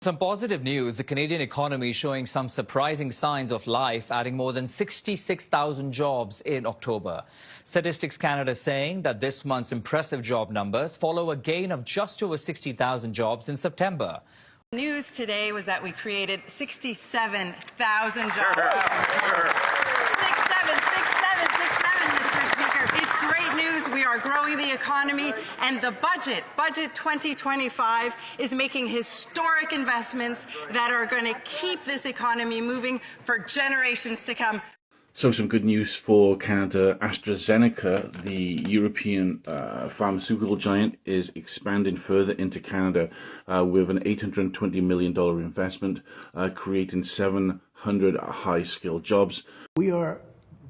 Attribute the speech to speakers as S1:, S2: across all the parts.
S1: Some positive news. The Canadian economy is showing some surprising signs of life, adding more than 66,000 jobs in October. Statistics Canada saying that this month's impressive job numbers follow a gain of just over 60,000 jobs in September.
S2: News today was that we created 67,000 jobs. 67, Mr. Speaker. It's great news. We are growing the economy, and the budget 2025, is making historic investments that are going to keep this economy moving for generations to come.
S3: So some good news for Canada. AstraZeneca, the European pharmaceutical giant, is expanding further into Canada with an $820 million investment, creating 700 high-skilled jobs.
S4: We are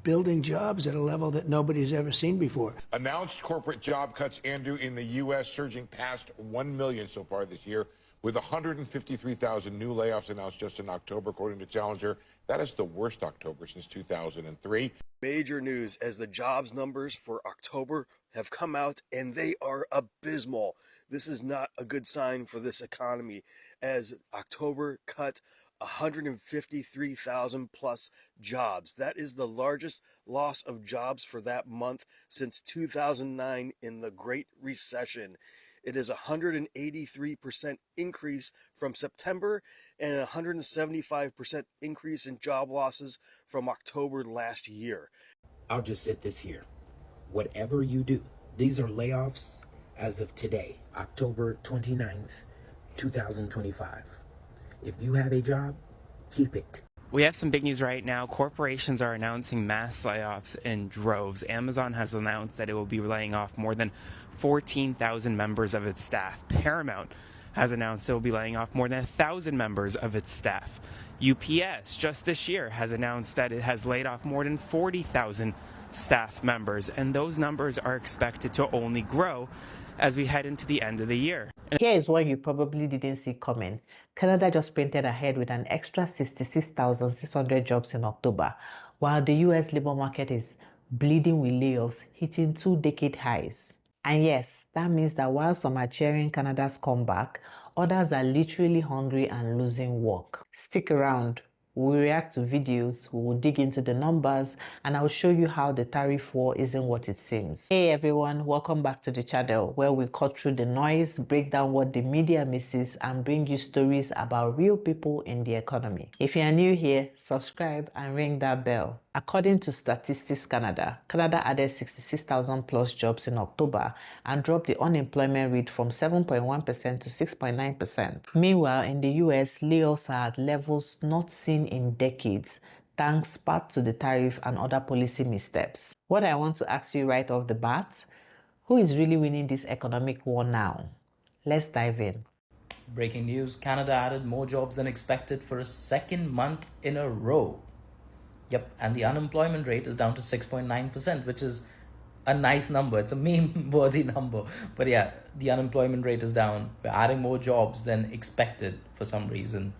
S4: building jobs at a level that nobody's ever seen before.
S5: Announced corporate job cuts, Andrew, in the U.S. surging past 1 million so far this year, with 153,000 new layoffs announced just in October, according to Challenger. That is the worst October since 2003.
S6: Major news as the jobs numbers for October have come out, and they are abysmal. This is not a good sign for this economy, as October cut 153,000 plus jobs. That is the largest loss of jobs for that month since 2009 in the Great Recession. It is a 183% increase from September and a 175% increase in job losses from October last year.
S7: I'll just sit this here. Whatever you do, these are layoffs as of today, October 29th, 2025. If you have a job, keep it.
S8: We have some big news right now. Corporations are announcing mass layoffs in droves. Amazon has announced that it will be laying off more than 14,000 members of its staff. Paramount has announced it will be laying off more than 1,000 members of its staff. UPS just this year has announced that it has laid off more than 40,000 staff members, and those numbers are expected to only grow as we head into the end of the year.
S9: Here is what you probably didn't see coming. Canada just printed ahead with an extra 66,600 jobs in October, while the US labor market is bleeding with layoffs, hitting 2-decade highs. And yes, that means that while some are cheering Canada's comeback, others are literally hungry and losing work. Stick around. We'll react to videos, we'll dig into the numbers, and I'll show you how the tariff war isn't what it seems. Hey everyone, welcome back to the channel where we cut through the noise, break down what the media misses, and bring you stories about real people in the economy. If you are new here, subscribe and ring that bell. According to Statistics Canada, Canada added 66,000 plus jobs in October and dropped the unemployment rate from 7.1% to 6.9%. Meanwhile, in the US, layoffs are at levels not seen in decades, thanks part to the tariff and other policy missteps. What I want to ask you right off the bat, who is really winning this economic war now? Let's dive in.
S10: Breaking news, Canada added more jobs than expected for a second month in a row. Yep, and the unemployment rate is down to 6.9%, which is a nice number. It's a meme-worthy number. But yeah, the unemployment rate is down. We're adding more jobs than expected for some reason.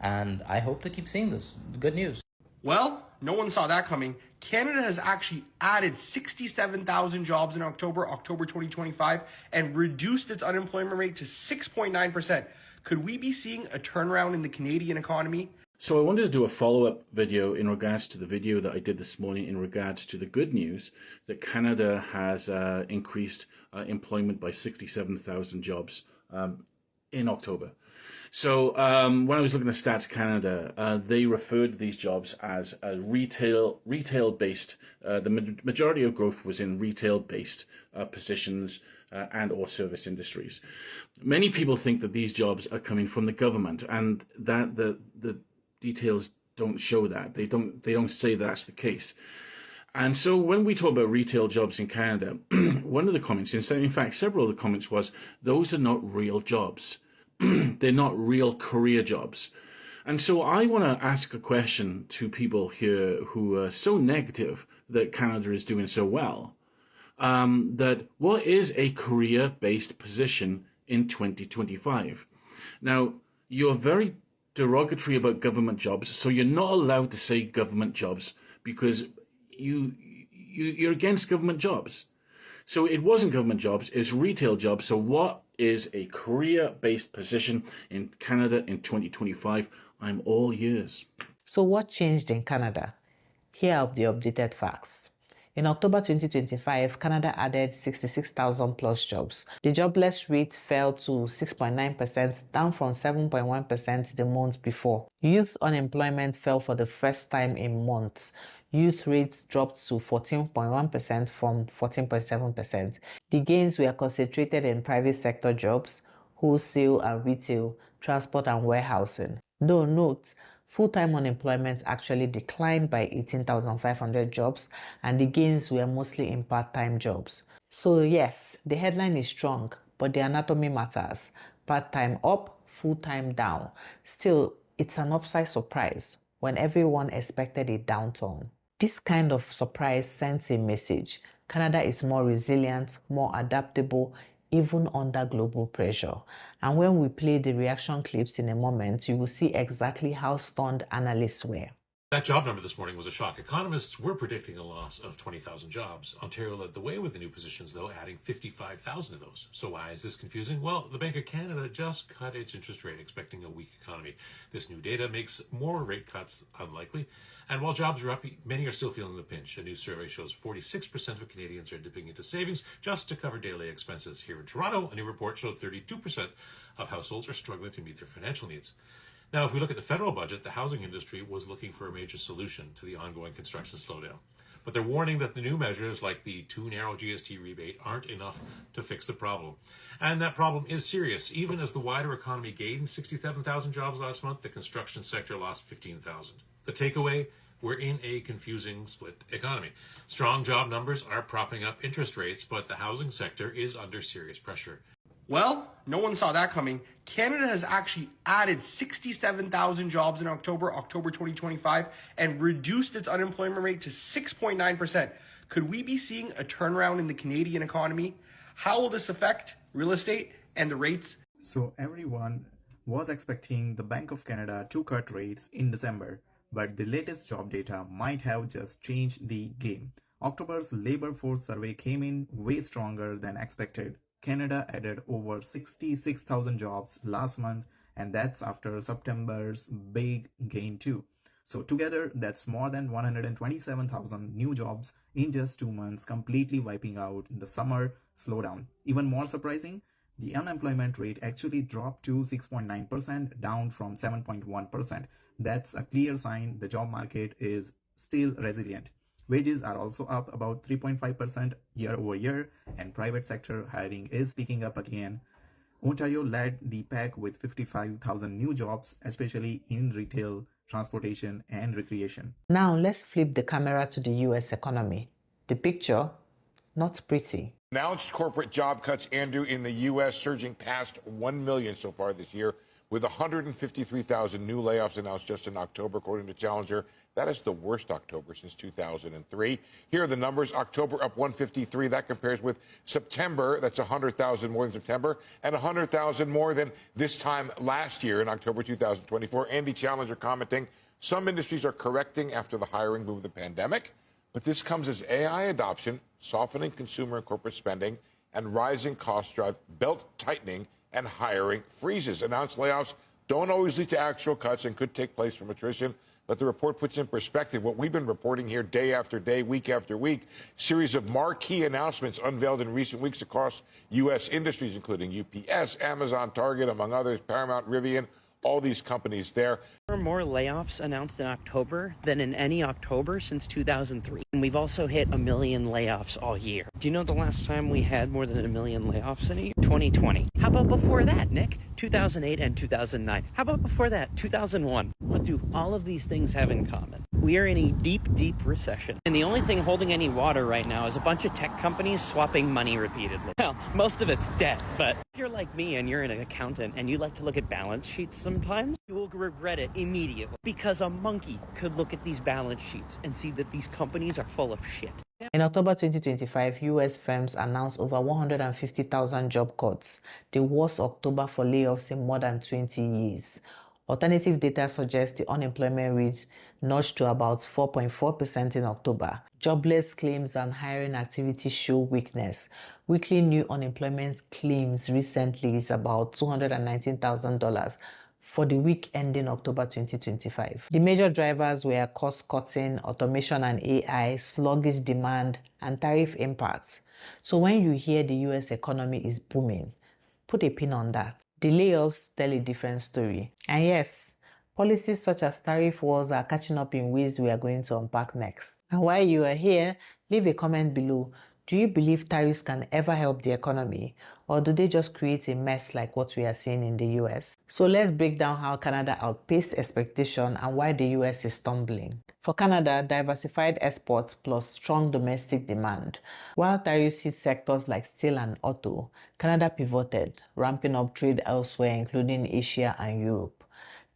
S10: And I hope to keep seeing this. Good news.
S11: Well, no one saw that coming. Canada has actually added 67,000 jobs in October 2025, and reduced its unemployment rate to 6.9%. Could we be seeing a turnaround in the Canadian economy?
S3: So I wanted to do a follow-up video in regards to the video that I did this morning in regards to the good news that Canada has increased employment by 67,000 jobs in October. So when I was looking at Stats Canada, they referred to these jobs as retail-based. The majority of growth was in retail-based positions and or service industries. Many people think that these jobs are coming from the government, and that the details don't show that. They don't say that's the case. And so when we talk about retail jobs in Canada, one of the comments, in fact several of the comments, was those are not real jobs. They're not real career jobs. And so I want to ask a question to people here who are so negative that Canada is doing so well, that what is a career-based position in 2025? Now, you're very derogatory about government jobs, so you're not allowed to say government jobs because you're against government jobs. So it wasn't government jobs, it's retail jobs. So what is a career-based position in Canada in 2025? I'm all ears.
S9: So what changed in Canada? Here are the updated facts. In October 2025, Canada added 66,000 plus jobs. The jobless rate fell to 6.9%, down from 7.1% the month before. Youth unemployment fell for the first time in months. Youth rates dropped to 14.1% from 14.7%. The gains were concentrated in private sector jobs, wholesale and retail, transport and warehousing. Though note, full-time unemployment actually declined by 18,500 jobs, and the gains were mostly in part-time jobs. So yes, the headline is strong, but the anatomy matters. Part-time up, full-time down. Still, it's an upside surprise when everyone expected a downturn. This kind of surprise sends a message. Canada is more resilient, more adaptable, even under global pressure. And when we play the reaction clips in a moment, you will see exactly how stunned analysts were.
S12: That job number this morning was a shock. Economists were predicting a loss of 20,000 jobs. Ontario led the way with the new positions, though, adding 55,000 of those. So why is this confusing? Well, the Bank of Canada just cut its interest rate, expecting a weak economy. This new data makes more rate cuts unlikely. And while jobs are up, many are still feeling the pinch. A new survey shows 46% of Canadians are dipping into savings just to cover daily expenses. Here in Toronto, a new report showed 32% of households are struggling to meet their financial needs. Now, if we look at the federal budget, the housing industry was looking for a major solution to the ongoing construction slowdown. But they're warning that the new measures, like the too narrow GST rebate, aren't enough to fix the problem. And that problem is serious. Even as the wider economy gained 67,000 jobs last month, the construction sector lost 15,000. The takeaway? We're in a confusing split economy. Strong job numbers are propping up interest rates, but the housing sector is under serious pressure.
S11: Well, no one saw that coming. Canada has actually added 67,000 jobs in October 2025, and reduced its unemployment rate to 6.9%. Could we be seeing a turnaround in the Canadian economy? How will this affect real estate and the rates?
S13: So everyone was expecting the Bank of Canada to cut rates in December, but the latest job data might have just changed the game. October's labor force survey came in way stronger than expected. Canada added over 66,000 jobs last month, and that's after September's big gain too. So together, that's more than 127,000 new jobs in just 2 months, completely wiping out the summer slowdown. Even more surprising, the unemployment rate actually dropped to 6.9%, down from 7.1%. That's a clear sign the job market is still resilient. Wages are also up about 3.5% year over year, and private sector hiring is picking up again. Ontario led the pack with 55,000 new jobs, especially in retail, transportation, and recreation.
S9: Now let's flip the camera to the US economy. The picture, not pretty.
S5: Announced corporate job cuts, Andrew, in the U.S. surging past 1 million so far this year, with 153,000 new layoffs announced just in October, according to Challenger. That is the worst October since 2003. Here are the numbers. October up 153. That compares with September. That's 100,000 more than September, and 100,000 more than this time last year in October 2024. Andy Challenger commenting, some industries are correcting after the hiring boom of the pandemic, but this comes as AI adoption, softening consumer and corporate spending, and rising costs drive belt tightening and hiring freezes. Announced layoffs don't always lead to actual cuts and could take place from attrition. But the report puts in perspective what we've been reporting here day after day, week after week. Series of marquee announcements unveiled in recent weeks across U.S. industries, including UPS, Amazon, Target, among others, Paramount, Rivian, all these companies there.
S14: There are more layoffs announced in October than in any October since 2003. And we've also hit 1 million layoffs all year. Do you know the last time we had more than 1 million layoffs in a year? 2020. How about before that, Nick? 2008 and 2009. How about before that, 2001? What do all of these things have in common? We are in a deep, deep recession. And the only thing holding any water right now is a bunch of tech companies swapping money repeatedly. Well, most of it's debt, but if you're like me and you're an accountant and you like to look at balance sheets sometimes, you will regret it immediately, because a monkey could look at these balance sheets and see that these companies are full of shit.
S9: In October 2025, US firms announced over 150,000 job cuts, the worst October for layoffs in more than 20 years. Alternative data suggests the unemployment rate nudged to about 4.4% in October. Jobless claims and hiring activity show weakness. Weekly new unemployment claims recently is about $219,000 for the week ending October 2025. The major drivers were cost-cutting, automation and AI, sluggish demand, and tariff impacts. So when you hear the US economy is booming, put a pin on that. The layoffs tell a different story. And yes, policies such as tariff wars are catching up in ways we are going to unpack next. And while you are here, leave a comment below. Do you believe tariffs can ever help the economy, or do they just create a mess like what we are seeing in the US? So let's break down how Canada outpaced expectation and why the US is stumbling. For Canada, diversified exports plus strong domestic demand. While tariffs hit sectors like steel and auto, Canada pivoted, ramping up trade elsewhere including Asia and Europe.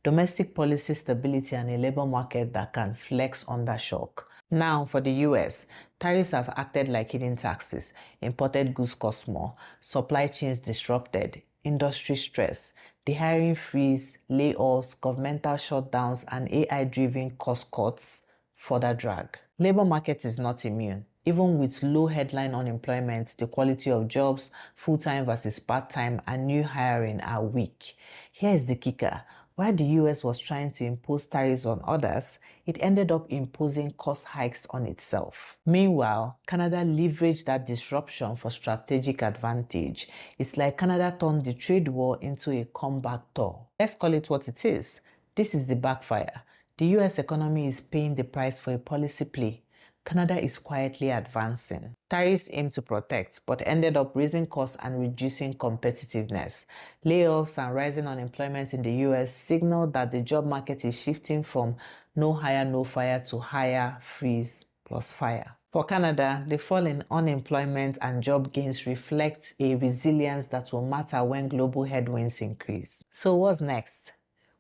S9: Domestic policy stability and a labor market that can flex under shock. Now, for the US, tariffs have acted like hidden taxes. Imported goods cost more, supply chains disrupted, industry stress, the hiring freeze, layoffs, governmental shutdowns, and AI-driven cost cuts further drag. Labor market is not immune. Even with low headline unemployment, the quality of jobs, full-time versus part-time, and new hiring are weak. Here's the kicker. While the US was trying to impose tariffs on others, it ended up imposing cost hikes on itself. Meanwhile, Canada leveraged that disruption for strategic advantage. It's like Canada turned the trade war into a comeback tour. Let's call it what it is. This is the backfire. The US economy is paying the price for a policy play. Canada is quietly advancing. Tariffs aim to protect, but ended up raising costs and reducing competitiveness. Layoffs and rising unemployment in the US signal that the job market is shifting from no hire, no fire to hire, freeze, plus fire. For Canada, the fall in unemployment and job gains reflect a resilience that will matter when global headwinds increase. So what's next?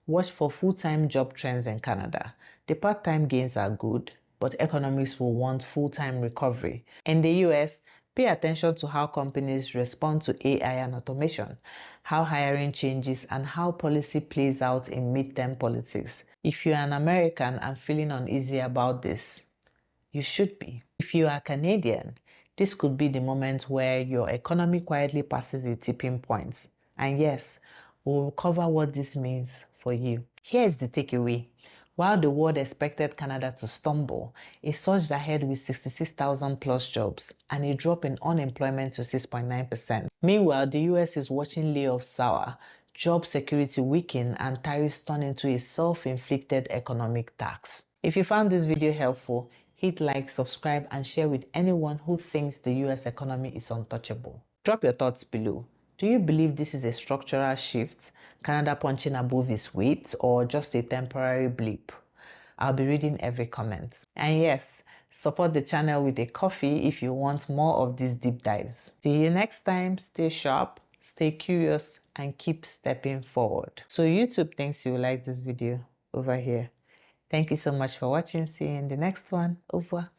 S9: Watch for full-time job trends in Canada. The part-time gains are good, but economists will want full-time recovery. In the US, pay attention to how companies respond to AI and automation, how hiring changes, and how policy plays out in midterm politics. If you're an American and feeling uneasy about this, you should be. If you are Canadian, this could be the moment where your economy quietly passes a tipping point. And yes, we'll cover what this means for you. Here's the takeaway. While the world expected Canada to stumble, it surged ahead with 66,000 plus jobs and a drop in unemployment to 6.9%. Meanwhile, the US is watching layoffs sour, job security weaken, and tariffs turn into a self-inflicted economic tax. If you found this video helpful, hit like, subscribe, and share with anyone who thinks the US economy is untouchable. Drop your thoughts below. Do you believe this is a structural shift, Canada punching above its weight, or just a temporary blip? I'll be reading every comment. And yes, support the channel with a coffee if you want more of these deep dives. See you next time. Stay sharp, stay curious, and keep stepping forward. So YouTube thinks you like this video over here. Thank you so much for watching. See you in the next one. Au revoir.